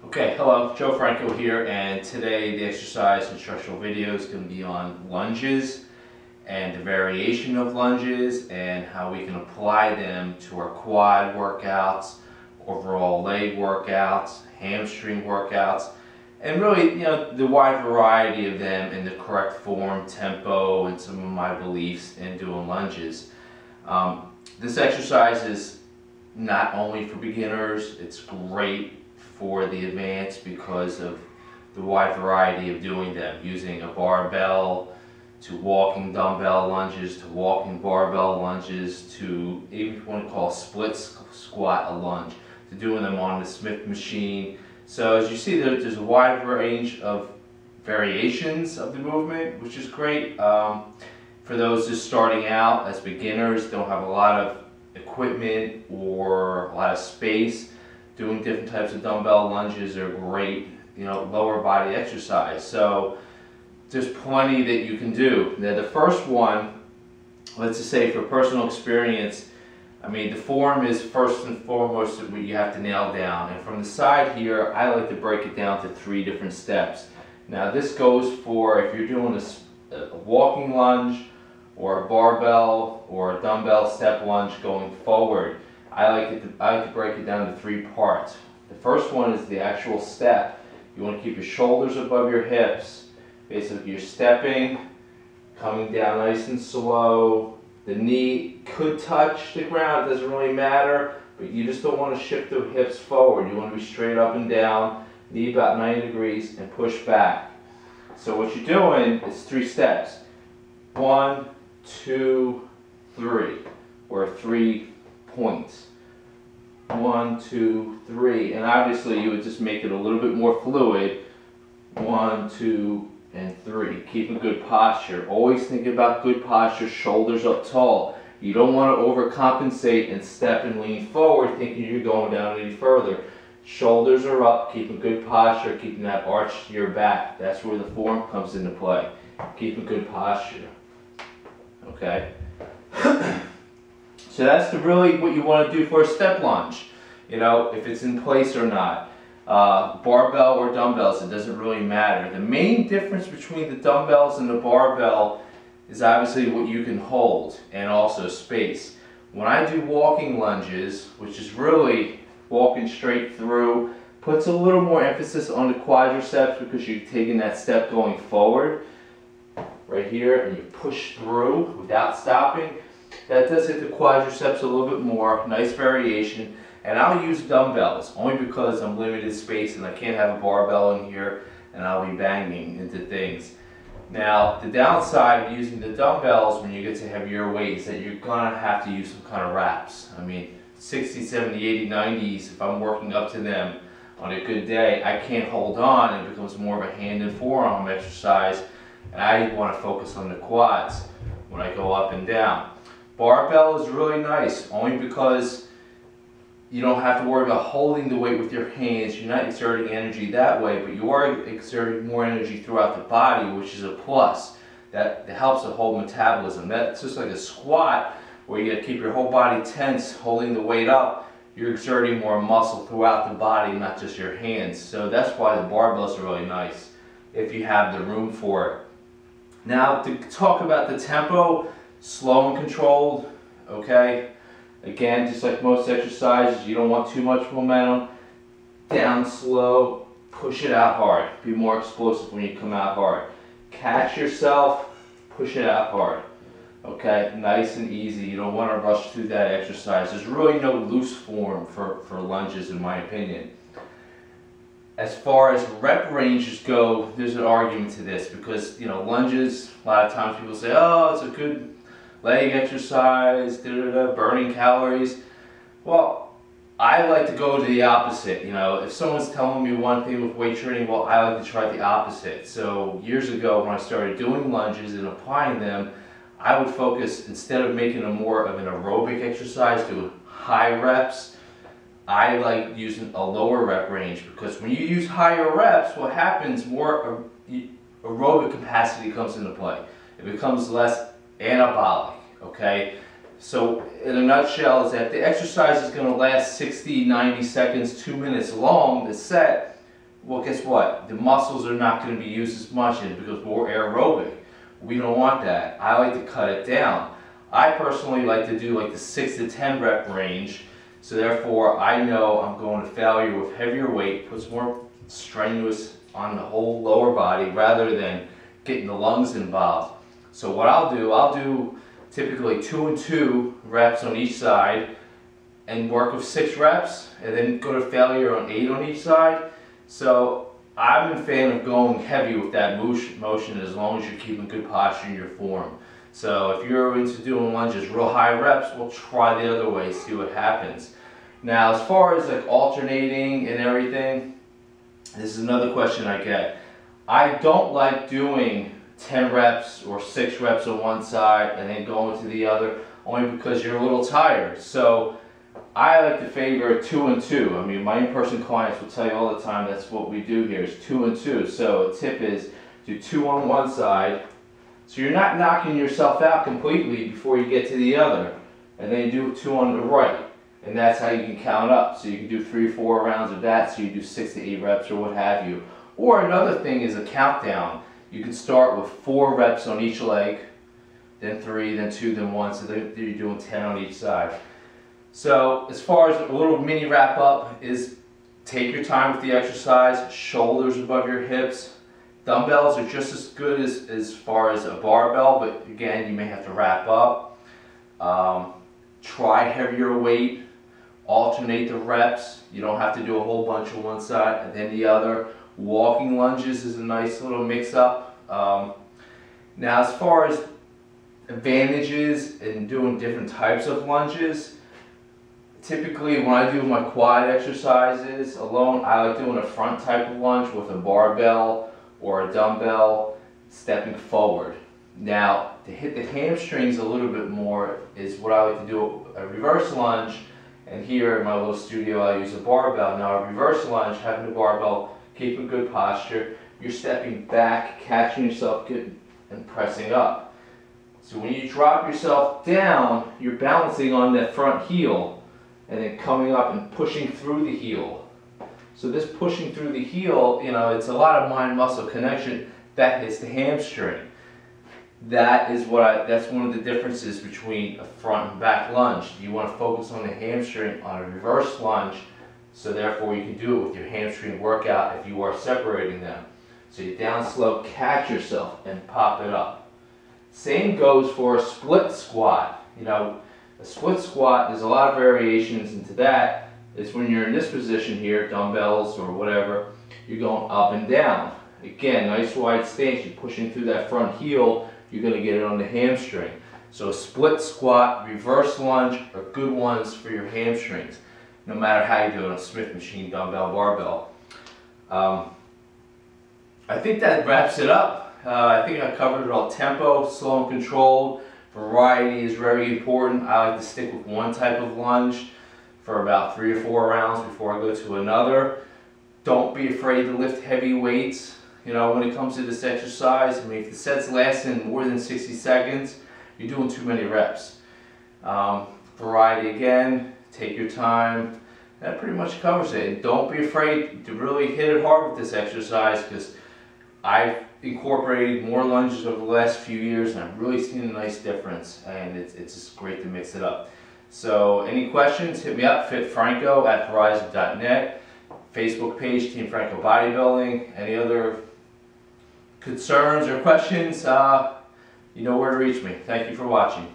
Okay, hello, Joe Franco here, and today the exercise instructional video is going to be on lunges and the variation of lunges and how we can apply them to our quad workouts, overall leg workouts, hamstring workouts, and really, the wide variety of them in the correct form, tempo, and some of my beliefs in doing lunges. This exercise is not only for beginners, it's great for the advanced because of the wide variety of doing them, using a barbell to walking dumbbell lunges to walking barbell lunges to even if you want to call split squat a lunge, to doing them on the Smith machine. So as you see, there's a wide range of variations of the movement, which is great for those just starting out as beginners, don't have a lot of equipment or a lot of space. Doing different types of dumbbell lunges are great, lower body exercise. So there's plenty that you can do. Now the first one, let's just say for personal experience, the form is first and foremost what you have to nail down. And from the side here, I like to break it down to 3 different steps. Now this goes for if you're doing a walking lunge or a barbell or a dumbbell step lunge going forward. I like to break it down to 3 parts. The first one is the actual step. You want to keep your shoulders above your hips. Basically, you're stepping, coming down nice and slow. The knee could touch the ground, it doesn't really matter, but you just don't want to shift the hips forward. You want to be straight up and down, knee about 90 degrees, and push back. So what you're doing is 3 steps. 1, 2, 3, or 3 points. 1, 2, 3, and obviously you would just make it a little bit more fluid. 1, 2, and 3. Keep a good posture. Always think about good posture, shoulders up tall. You don't want to overcompensate and step and lean forward thinking you're going down any further. Shoulders are up, keep a good posture, keeping that arch to your back. That's where the form comes into play. Keep a good posture. Okay? So that's really what you want to do for a step lunge. If it's in place or not. Barbell or dumbbells, it doesn't really matter. The main difference between the dumbbells and the barbell is obviously what you can hold and also space. When I do walking lunges, which is really walking straight through, puts a little more emphasis on the quadriceps because you're taking that step going forward right here and you push through without stopping. That does hit the quadriceps a little bit more, nice variation. And I'll use dumbbells only because I'm limited space and I can't have a barbell in here and I'll be banging into things. Now the downside of using the dumbbells when you get to heavier weights is that you're going to have to use some kind of wraps. 60, 70, 80, 90s, if I'm working up to them on a good day, I can't hold on and it becomes more of a hand and forearm exercise. And I want to focus on the quads when I go up and down. Barbell is really nice only because you don't have to worry about holding the weight with your hands. You're not exerting energy that way, but you are exerting more energy throughout the body, which is a plus. That helps the whole metabolism. That's just like a squat where you got to keep your whole body tense, holding the weight up. You're exerting more muscle throughout the body, not just your hands. So that's why the barbells are really nice if you have the room for it. Now to talk about the tempo, slow and controlled, okay? Again, just like most exercises, you don't want too much momentum. Down slow, push it out hard. Be more explosive when you come out hard. Catch yourself, push it out hard. Okay, nice and easy. You don't want to rush through that exercise. There's really no loose form for lunges in my opinion. As far as rep ranges go, there's an argument to this because, lunges, a lot of times people say, oh, it's a good leg exercise, burning calories. Well, I like to go to the opposite. If someone's telling me one thing with weight training, well, I like to try the opposite. So years ago when I started doing lunges and applying them, I would focus, instead of making them more of an aerobic exercise, do high reps. I like using a lower rep range because when you use higher reps, what happens, more aerobic capacity comes into play. It becomes less anabolic, okay? So in a nutshell is that the exercise is going to last 60, 90 seconds, 2 minutes long, the set, well, guess what? The muscles are not going to be used as much and it becomes more aerobic. We don't want that. I like to cut it down. I personally like to do like the 6 to 10 rep range, so therefore I know I'm going to failure with heavier weight, puts more strenuous on the whole lower body rather than getting the lungs involved. So what I'll do typically 2 and 2 reps on each side and work with 6 reps and then go to failure on 8 on each side. So I'm a fan of going heavy with that motion as long as you're keeping good posture in your form. So if you're into doing lunges real high reps, we'll try the other way, see what happens. Now as far as like alternating and everything, this is another question I get. I don't like doing 10 reps or 6 reps on one side and then going to the other, only because you're a little tired. So I like to favor 2 and 2. I mean, my in-person clients will tell you all the time that's what we do here is 2 and 2. So a tip is do 2 on one side, so you're not knocking yourself out completely before you get to the other, and then you do 2 on the right, and that's how you can count up. So you can do 3 or 4 rounds of that, so you do 6 to 8 reps or what have you. Or another thing is a countdown. You can start with 4 reps on each leg, then 3, then 2, then 1, so then you're doing 10 on each side. So as far as a little mini wrap up is take your time with the exercise, shoulders above your hips. Dumbbells are just as good as far as a barbell, but again, you may have to wrap up. Try heavier weight, alternate the reps. You don't have to do a whole bunch on one side and then the other. Walking lunges is a nice little mix up. Now as far as advantages in doing different types of lunges, typically when I do my quad exercises alone, I like doing a front type of lunge with a barbell or a dumbbell stepping forward. Now to hit the hamstrings a little bit more is what I like to do a reverse lunge, and here in my little studio I use a barbell. Now a reverse lunge, having the barbell, keep a good posture, you're stepping back, catching yourself good and pressing up. So when you drop yourself down, you're balancing on that front heel and then coming up and pushing through the heel. So this pushing through the heel, you know, it's a lot of mind-muscle connection that hits the hamstring. That's one of the differences between a front and back lunge. You want to focus on the hamstring on a reverse lunge, so therefore you can do it with your hamstring workout if you are separating them. So you down slow, catch yourself and pop it up. Same goes for a split squat. You know, a split squat, there's a lot of variations into that. It's when you're in this position here, dumbbells or whatever, you're going up and down. Again, nice wide stance, you're pushing through that front heel, you're going to get it on the hamstring. So a split squat, reverse lunge are good ones for your hamstrings, no matter how you do it on a Smith machine, dumbbell, barbell. I think that wraps it up. I think I covered it all. Tempo, slow and controlled. Variety is very important. I like to stick with one type of lunge for about 3 or 4 rounds before I go to another. Don't be afraid to lift heavy weights. You know, when it comes to this exercise, I mean, if the set's lasting more than 60 seconds, you're doing too many reps. Variety again, take your time. That pretty much covers it. And don't be afraid to really hit it hard with this exercise, because I've incorporated more lunges over the last few years and I've really seen a nice difference, and it's just great to mix it up. So any questions, hit me up, fitfranco@verizon.net, Facebook page, Team Franco Bodybuilding. Any other concerns or questions, you know where to reach me. Thank you for watching.